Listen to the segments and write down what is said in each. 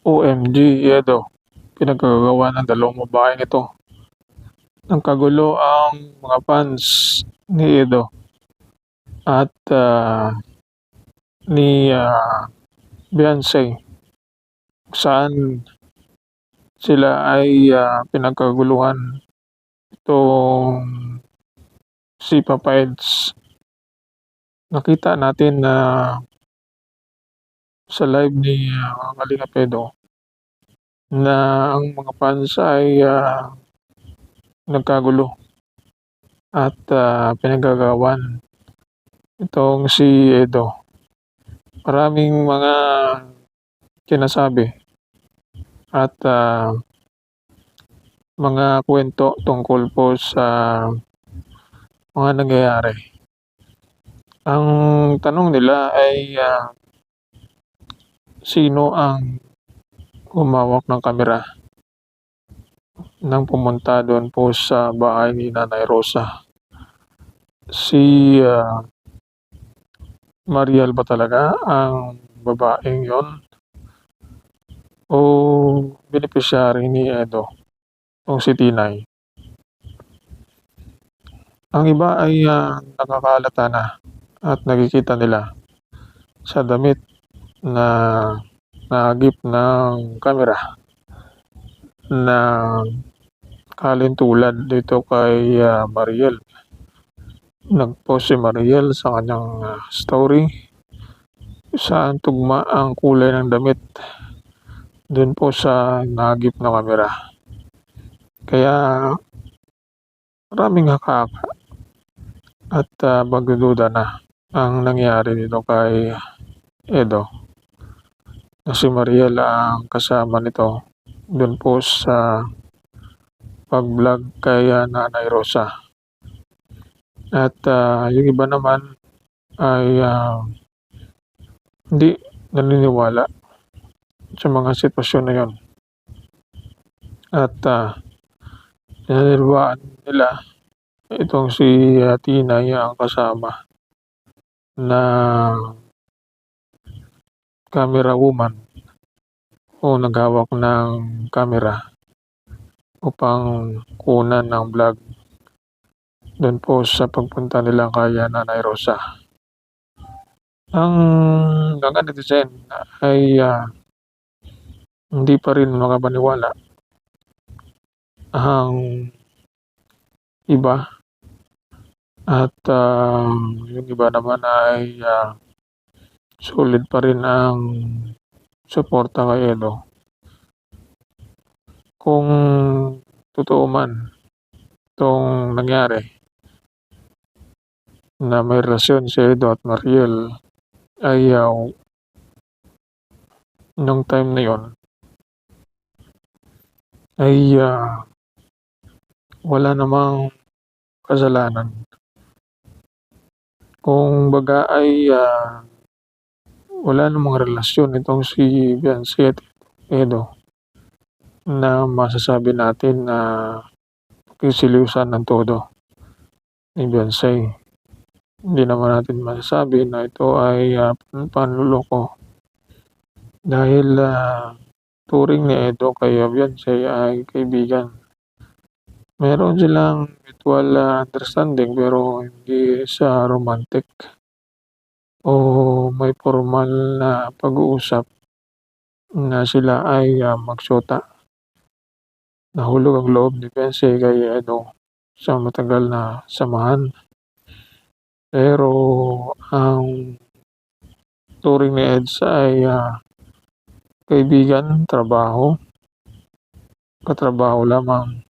OMG, Edo, pinagkagagawa ng dalawang babaeng ito. Nagkagulo ang mga fans ni Edo at ni Beyonce, saan sila ay pinagkaguluhan itong si Papa Eds. Nakita natin na sa live ni Kalingap Edo na ang mga fans ay nagkagulo at pinagagawan itong si Edo. Maraming mga sinasabi at mga kwento tungkol po sa mga nangyayari. Ang tanong nila ay sino ang humawak ng kamera nang pumunta doon po sa bahay ni Nanay Rosa. Si Mariel ba talaga ang babaeng yon o beneficiary ni Edo o si Tinay? Ang iba ay nakakalata na at nakikita nila sa damit na naagip ng kamera na kalintulad dito kay Mariel. Nag-post si Mariel sa kanyang story saan tugma ang kulay ng damit dun po sa naagip na kamera. Kaya maraming hakaka at magdududa na ang nangyari dito kay Edo na si Mariel ang kasama nito dun po sa pag-vlog kay Nanay Rosa. At yung iba naman ay hindi naniniwala sa mga sitwasyon na yon. At naniniwalaan nila itong si Tinay ang kasama na camera woman o naghawak ng camera upang kunan ng vlog doon po sa pagpunta nila kay Nanay Rosa. Ang mga netizen ay hindi pa rin makapaniwala. Ang iba at yung iba naman ay solid pa rin ang suporta kay Edo. Kung totoo man itong nangyari na may relasyon si Edo at Mariel ay nung time na yon ay wala namang kasalanan. Kung baga ay wala namang relasyon itong si Beyonce at Edo na masasabi natin na kisiliusan ng todo ni Beyonce. Hindi naman natin masasabi na ito ay panluloko dahil turing ni Edo kay Beyonce ay kaibigan. Meron silang mutual understanding pero hindi sa romantic o may formal na pag-uusap na sila ay magsyota. Nahulog ang loob ni Beyonce kay Edo sa matagal na samahan. Pero ang turing ni Eds ay kaibigan, trabaho, katrabaho lamang.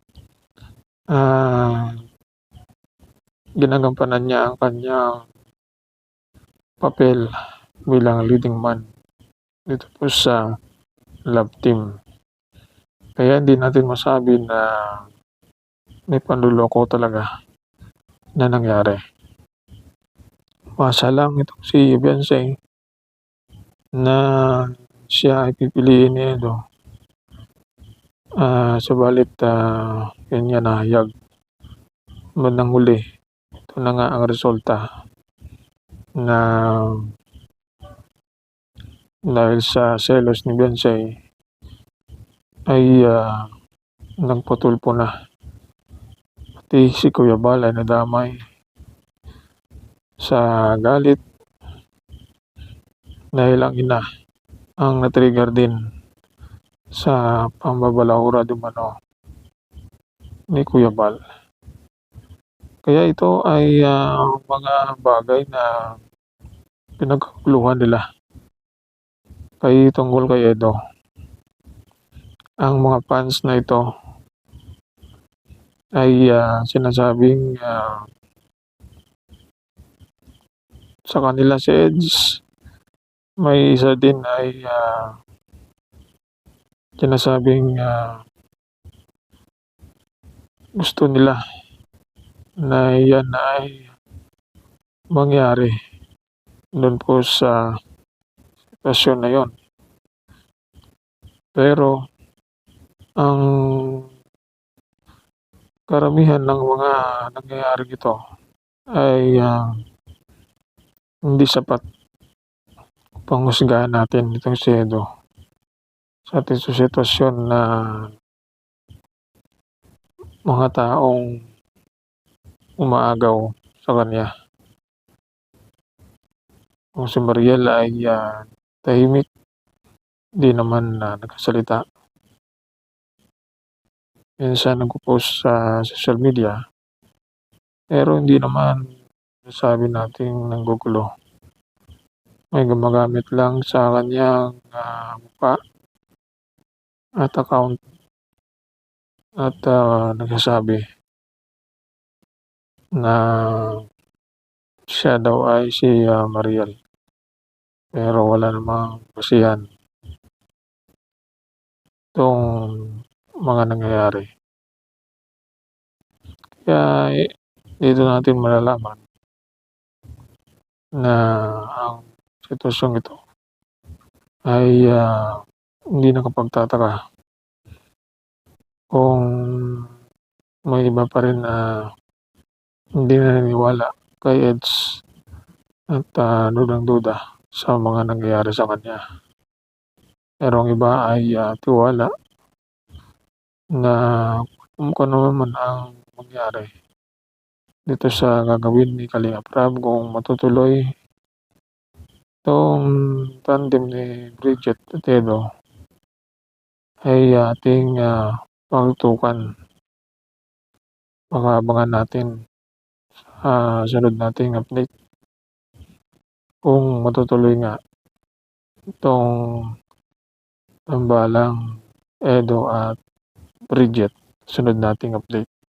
Ginagampanan niya ang kanyang papel bilang leading man dito po sa love team. Kaya hindi natin masabi na may panluloko talaga na nangyari. Masa lang itong si Beyonce na siya ay pipiliin ni Edo. Subalit yun nga nahayag. Bandang huli, ito na nga ang resulta na dahil sa selos ni Beyonce ay nagpatulpo na. Pati si Kuya Bal ay nadamay sa galit dahil ang ina ang na-trigger din sa pambabalahura di umano ni Kuya Bal. Kaya ito ay mga bagay na pinagkakuluhan nila tungkol kay Edo. Ang mga fans na ito ay sinasabing sa kanila si Edge. May isa din ay sinasabing gusto nila na yan ay mangyari doon po sa sitwasyon na yon. Pero ang karamihan ng mga nangyayari ito ay hindi sapat upang husgahan natin itong si Edo sa ating sitwasyon na mga taong umaagaw sa kanya. Kung si Mariel ay tahimik, di naman nagsasalita. Minsan nagpo-post sa social media, pero hindi naman sabi nating nanggugulo. May gumagamit lang sa kanyang mukha at account at nagsasabi na siya daw ay si Mariel. Pero wala namang basihan itong mga nangyayari. Kaya dito natin malalaman na ang sitwasyong ito ay hindi nakapagtataka kung may iba pa rin na hindi naniniwala kay Edge at dudang-duda sa mga nangyayari sa kanya. Pero ang iba ay tiwala na kung ano man ang mangyari dito sa gagawin ni Kalingap Rab, kung matutuloy itong tandem ni Bridget at Edo, ay ating pagtutukan. Abangan natin sa sunod nating update kung matutuloy nga itong tambalang Edo at Bridget. Sunod nating update.